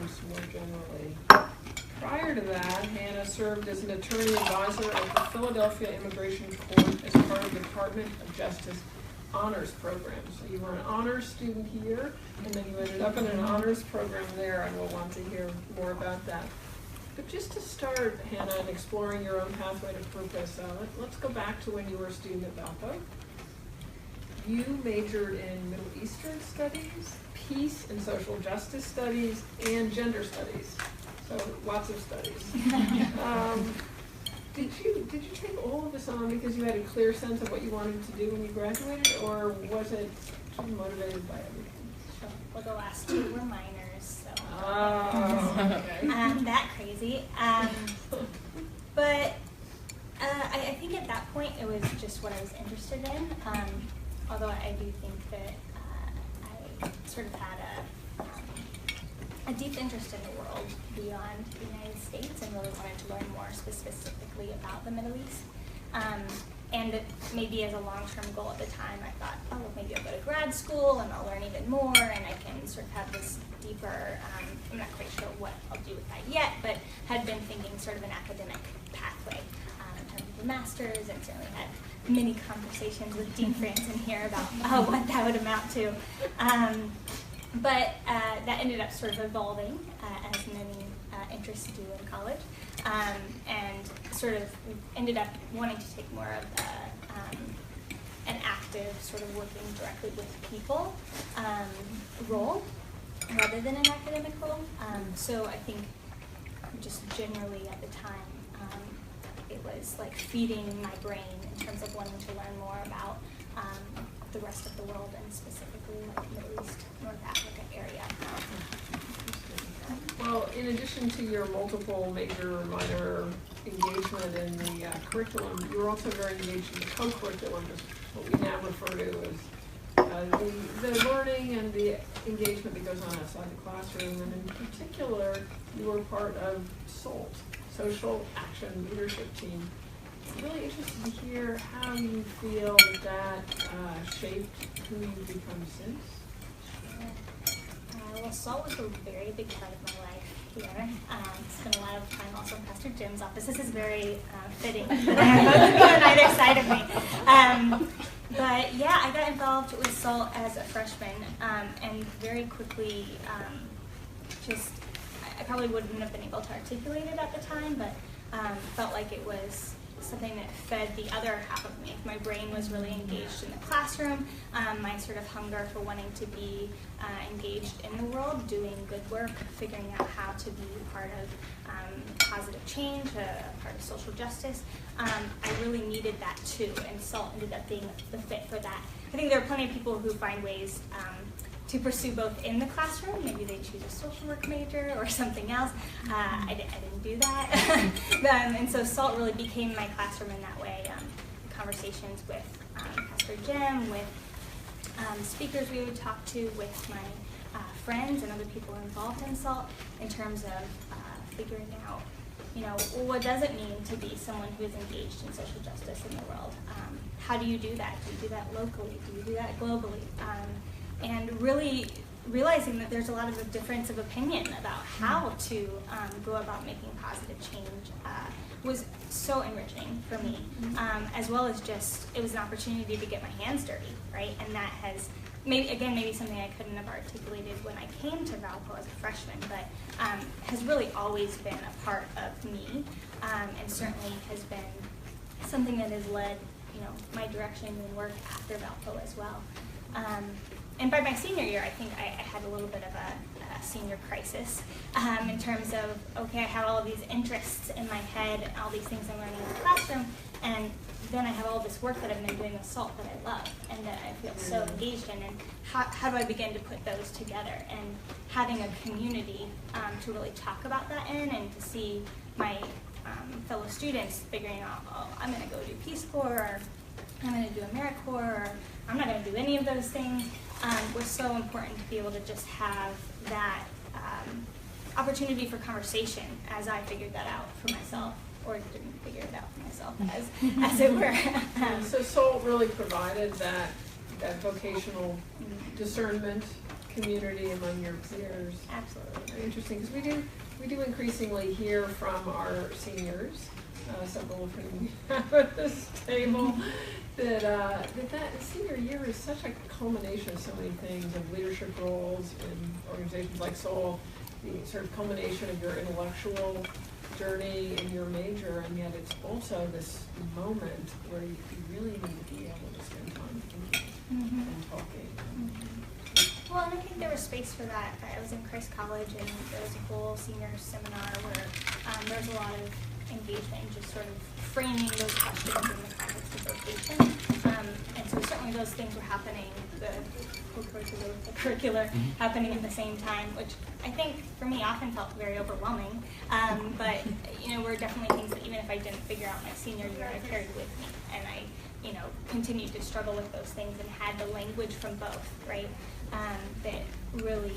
immigrants more generally. Prior to that, Hannah served as an attorney advisor at the Philadelphia Immigration Court as part of the Department of Justice honors program. So you were an honors student here, and then you ended up in an honors program there, and we'll want to hear more about that. But just to start, Hannah, in exploring your own pathway to purpose, let's go back to when you were a student at Valpo. You majored in Middle Eastern studies, peace and social justice studies, and gender studies. So lots of studies. Did you take all of this on because you had a clear sense of what you wanted to do when you graduated, or was it sort of motivated by everything? Well, the last two were minors, so okay. that crazy. But I think at that point it was just what I was interested in. Although I do think that I sort of had a deep interest in the world beyond the United States and really wanted to learn more specifically about the Middle East. And that maybe as a long-term goal at the time, I thought, oh, well, maybe I'll go to grad school and I'll learn even more and I can sort of have this deeper, I'm not quite sure what I'll do with that yet, but had been thinking sort of an academic pathway in terms of a master's, and certainly had many conversations with Dean Franson here about what that would amount to. But that ended up sort of evolving, as many interests do in college, and sort of ended up wanting to take more of an active, sort of working directly with people role rather than an academic role. So I think just generally at the time, it was like feeding my brain in terms of wanting to learn more about the rest of the world, and specifically like Middle East, North Africa area. Well, in addition to your multiple major or minor engagement in the curriculum, you're also very engaged in the co-curriculum, what we now refer to as the learning and the engagement that goes on outside the classroom. And in particular, you were part of SALT, Social Action Leadership Team. I'm really interested to hear how you feel that shaped who you've become since. Well, SALT was a very big part of my life here. Spent a lot of time also in Pastor Jim's office. This is very fitting that I have both of you on either side of me. But yeah, I got involved with SALT as a freshman, and very quickly I probably wouldn't have been able to articulate it at the time, but felt like it was something that fed the other half of me. My brain was really engaged in the classroom, my sort of hunger for wanting to be engaged in the world, doing good work, figuring out how to be part of positive change, a part of social justice. I really needed that too, and SALT ended up being the fit for that. I think there are plenty of people who find ways to pursue both in the classroom. Maybe they choose a social work major or something else. I didn't do that. And so SALT really became my classroom in that way. Conversations with Pastor Jim, with speakers we would talk to, with my friends and other people involved in SALT, in terms of figuring out, what does it mean to be someone who is engaged in social justice in the world? How do you do that? Do you do that locally? Do you do that globally? And really realizing that there's a lot of a difference of opinion about how to go about making positive change was so enriching for me, as well as just, it was an opportunity to get my hands dirty, right? And that has, maybe something I couldn't have articulated when I came to Valpo as a freshman, but has really always been a part of me, and certainly has been something that has led, my direction and work after Valpo as well. And by my senior year, I think I had a little bit of a senior crisis in terms of, okay, I have all of these interests in my head and all these things I'm learning in the classroom, and then I have all this work that I've been doing with SALT that I love and that I feel so engaged in, and how do I begin to put those together? And having a community to really talk about that in, and to see my fellow students figuring out, oh, I'm going to go do Peace Corps, or I'm going to do AmeriCorps, or I'm not going to do any of those things, was so important to be able to just have that opportunity for conversation as I figured that out for myself, or didn't figure it out for myself, as it were. So SALT really provided that vocational discernment community among your peers. Absolutely. Very interesting, because we do increasingly hear from our seniors, several of whom we have at this table, that senior year is such a culmination of so many things, of leadership roles in organizations like Soul, the sort of culmination of your intellectual journey in your major, and yet it's also this moment where you really need to be able to spend time thinking and talking. Well, and I think there was space for that. I was in Christ College, and there was a whole senior seminar where there was a lot of engagement in just sort of framing those questions in the context of vocation. And so certainly those things were happening, the co-curricular happening at the same time, which I think for me often felt very overwhelming. But, were definitely things that even if I didn't figure out my senior year, I carried with me. And I, continued to struggle with those things and had the language from both, right? That really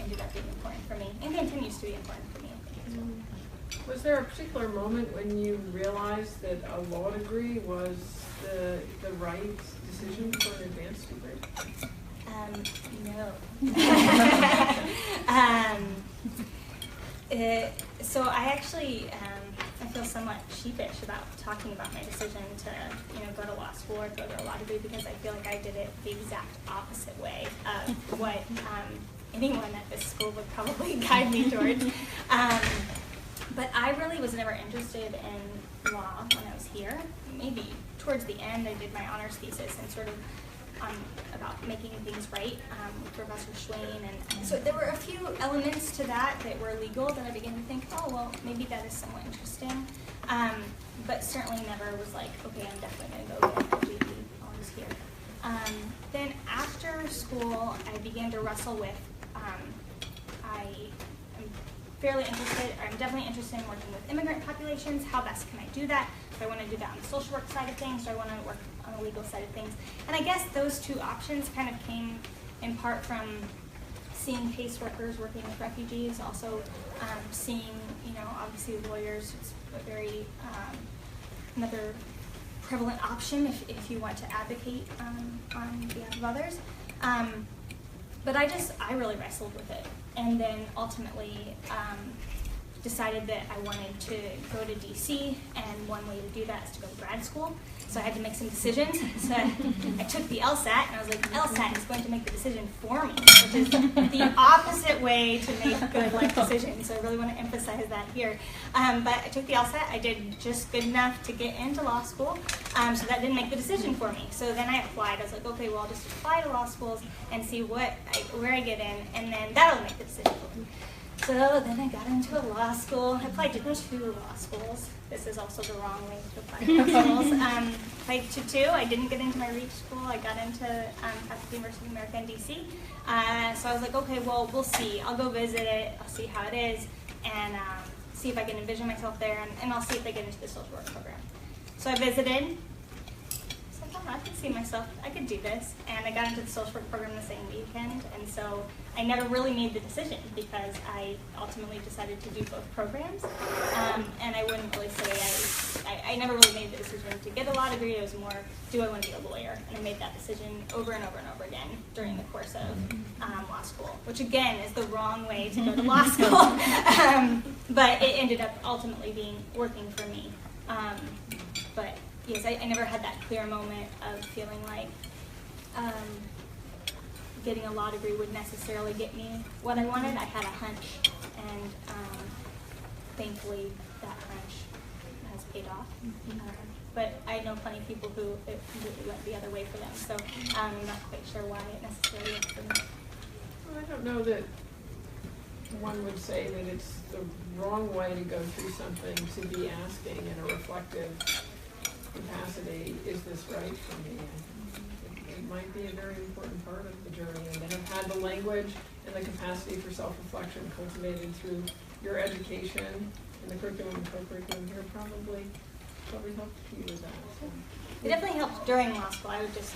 ended up being important for me and continues to be important for me, I think, as well. Was there a particular moment when you realized that a law degree was the right decision for an advanced degree? No. So I actually, I feel somewhat sheepish about talking about my decision to, go to law school or go to a law degree, because I feel like I did it the exact opposite way of what anyone at this school would probably guide me towards. But I really was never interested in law when I was here. Maybe towards the end I did my honors thesis and sort of about making things right with Professor Schwain. And so there were a few elements to that were legal that I began to think, oh, well, maybe that is somewhat interesting. But certainly never was like, okay, I'm definitely going to go get my JD while I was here. Then after school, I began to wrestle with, I'm definitely interested in working with immigrant populations. How best can I do that? Do I want to do that on the social work side of things? Do I want to work on the legal side of things? And I guess those two options kind of came in part from seeing caseworkers working with refugees, also seeing, obviously lawyers, it's a very, another prevalent option if you want to advocate on behalf of others. But I really wrestled with it. And then ultimately decided that I wanted to go to DC, and one way to do that is to go to grad school. So I had to make some decisions. So I took the LSAT, and I was like, LSAT is going to make the decision for me, which is the opposite way to make good life decisions. So I really want to emphasize that here. But I took the LSAT. I did just good enough to get into law school. So that didn't make the decision for me. So then I applied. I was like, okay, well, I'll just apply to law schools and see where I get in, and then that'll make the decision for me. So then I got into a law school. I applied to 2 law schools. This is also the wrong way to apply to law schools. Applied to 2. I didn't get into my REACH school. I got into at the University of America in DC. So I was like, okay, well, we'll see. I'll go visit it. I'll see how it is, and see if I can envision myself there, and I'll see if I get into the social work program. So I visited. I could see myself, I could do this. And I got into the social work program the same weekend, and so I never really made the decision because I ultimately decided to do both programs. And I wouldn't really say I never really made the decision to get a law degree. It was more, do I want to be a lawyer? And I made that decision over and over and over again during the course of law school, which again is the wrong way to go to law school. But it ended up ultimately working for me. But yes, I never had that clear moment of feeling like getting a law degree would necessarily get me what I wanted. I had a hunch, and thankfully that hunch has paid off. But I know plenty of people who it completely went the other way for them, so I'm not quite sure why it necessarily is for me. Well, I don't know that one would say that it's the wrong way to go through something to be asking in a reflective capacity, is this right for me? It might be a very important part of the journey, and to have had the language and the capacity for self-reflection cultivated through your education and the curriculum and co-curriculum here probably helped you with that. So. It definitely helped during law school. I would just,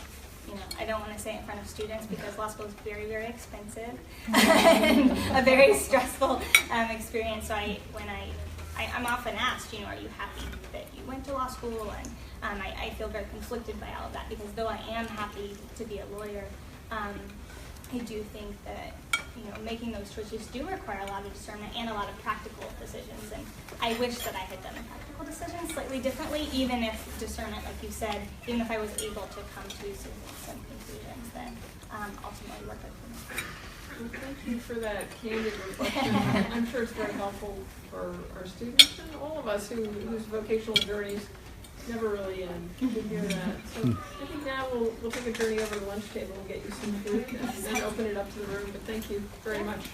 I don't want to say it in front of students because law school is very, very expensive and a very stressful experience. So I'm often asked, are you happy that you went to law school? And I feel very conflicted by all of that because though I am happy to be a lawyer, I do think that, making those choices do require a lot of discernment and a lot of practical decisions. And I wish that I had done the practical decisions slightly differently, even if discernment, like you said, even if I was able to come to some conclusions that ultimately were good for me. Well, thank you for that candid reflection. I'm sure it's very helpful for our students and all of us whose vocational journeys never really end to hear that. So I think now we'll take a journey over to the lunch table and get you some food and then open it up to the room. But thank you very much.